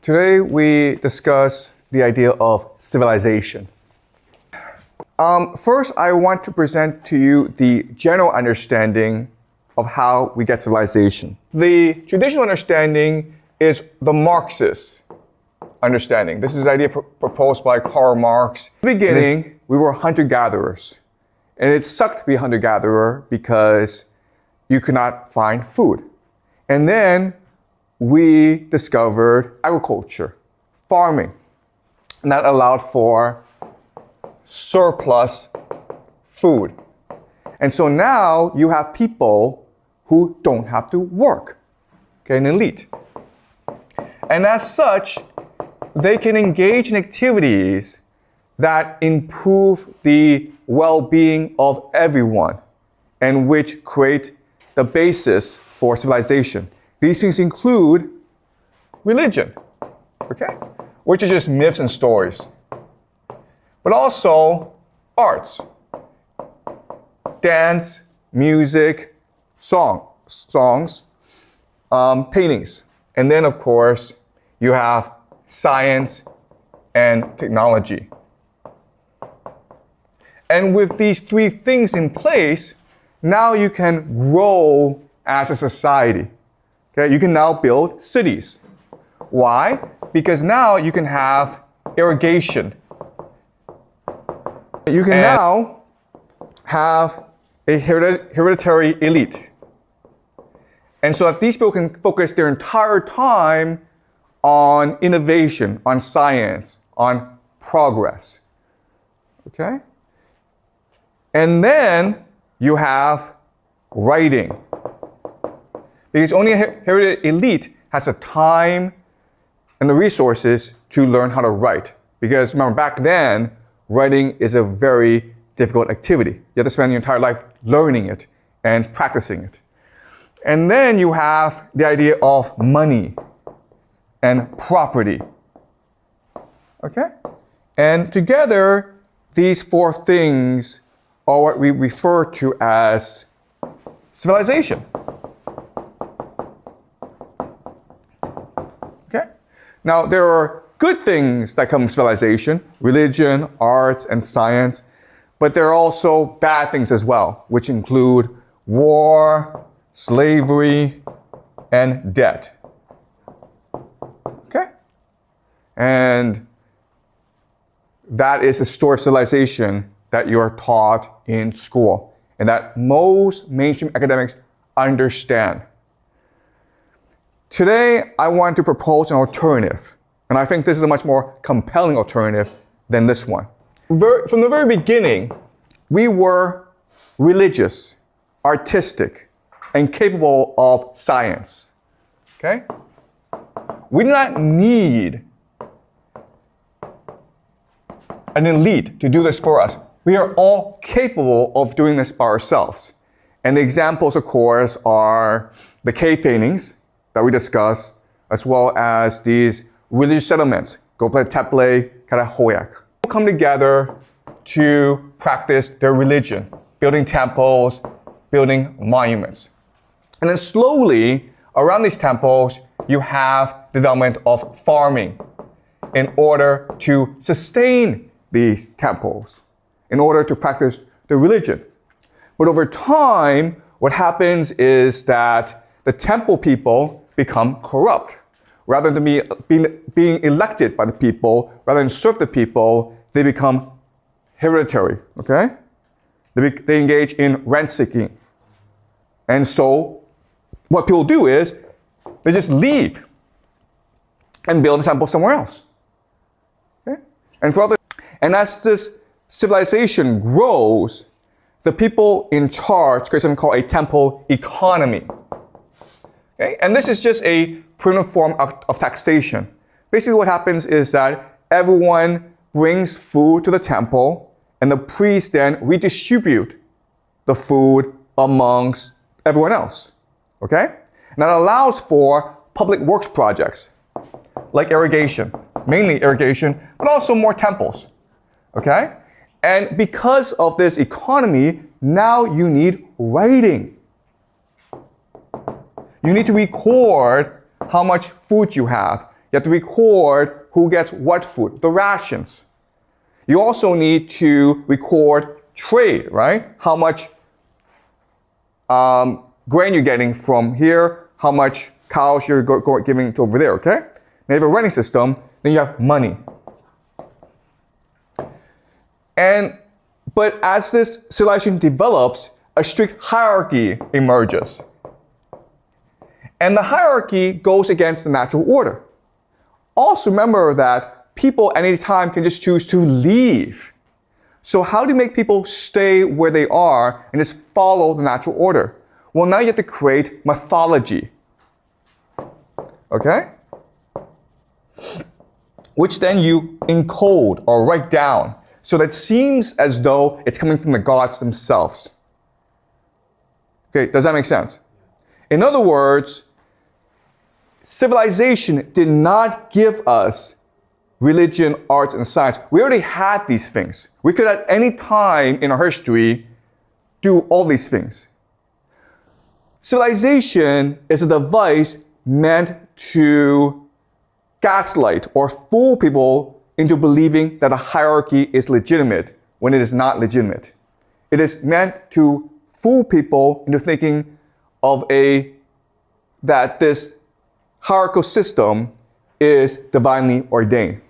Today we discuss the idea of civilization. First, I want to present to you the general understanding of how we get civilization. The traditional understanding is the Marxist understanding. This is the idea proposed by Karl Marx. In the beginning, we were hunter-gatherers. And it sucked to be a hunter-gatherer because you could not find food. And then we discovered agriculture, farming. And that allowed for surplus food. And so now you have people who don't have to work, okay, an elite. And as such, they can engage in activities that improve the well-being of everyone and which create the basis for civilization. These things include religion, okay, which is just myths and stories, but also arts, dance, music, songs, paintings, and then of course you have science and technology. And with these three things in place, now you can grow as a society. Okay, you can now build cities. Why? Because now you can have irrigation. You can now have a hereditary elite. And so that these people can focus their entire time on innovation, on science, on progress. Okay? And then you have writing. Because only a hereditary elite has the time and the resources to learn how to write. Because remember, back then, writing is a very difficult activity. You have to spend your entire life learning it and practicing it. And then you have the idea of money and property. Okay? And together, these four things are what we refer to as civilization. Okay? Now, there are good things that come from civilization, religion, arts, and science, but there are also bad things as well, which include war, slavery, and debt. Okay? And that is a story of civilization that you are taught in school and that most mainstream academics understand. Today, I want to propose an alternative, and I think this is a much more compelling alternative than this one. From the very beginning, we were religious, artistic, and capable of science. Okay? We do not need an elite to do this for us. We are all capable of doing this by ourselves. And the examples, of course, are the cave paintings that we discussed, as well as these religious settlements, Göbekli Tepe, Karahoyak. People come together to practice their religion, building temples, building monuments. And then slowly, around these temples, you have development of farming in order to sustain these temples, in order to practice the religion. But over time, what happens is that the temple people become corrupt. Rather than being elected by the people, rather than serve the people, they become hereditary, okay? They engage in rent-seeking. And so what people do is they just leave and build a temple somewhere else. Okay? And as this civilization grows, the people in charge create something called a temple economy. Okay? And this is just a primitive form of taxation. Basically what happens is that everyone brings food to the temple, and the priests then redistribute the food amongst everyone else. Okay? And that allows for public works projects, like irrigation, mainly irrigation, but also more temples. Okay? And because of this economy, now you need writing. You need to record how much food you have. You have to record who gets what food, the rations. You also need to record trade, right? How much grain you're getting from here, how much cows you're giving to over there, okay? Now you have a running system, then you have money. But as this civilization develops, a strict hierarchy emerges. And the hierarchy goes against the natural order. Also remember that people at any time can just choose to leave. So how do you make people stay where they are and just follow the natural order? Well, now you have to create mythology. Okay? Which then you encode or write down so that it seems as though it's coming from the gods themselves. Okay, does that make sense? In other words, civilization did not give us religion, arts, and science. We already had these things. We could at any time in our history do all these things. Civilization is a device meant to gaslight or fool people into believing that a hierarchy is legitimate when it is not legitimate. It is meant to fool people into thinking of that this hierarchical system is divinely ordained.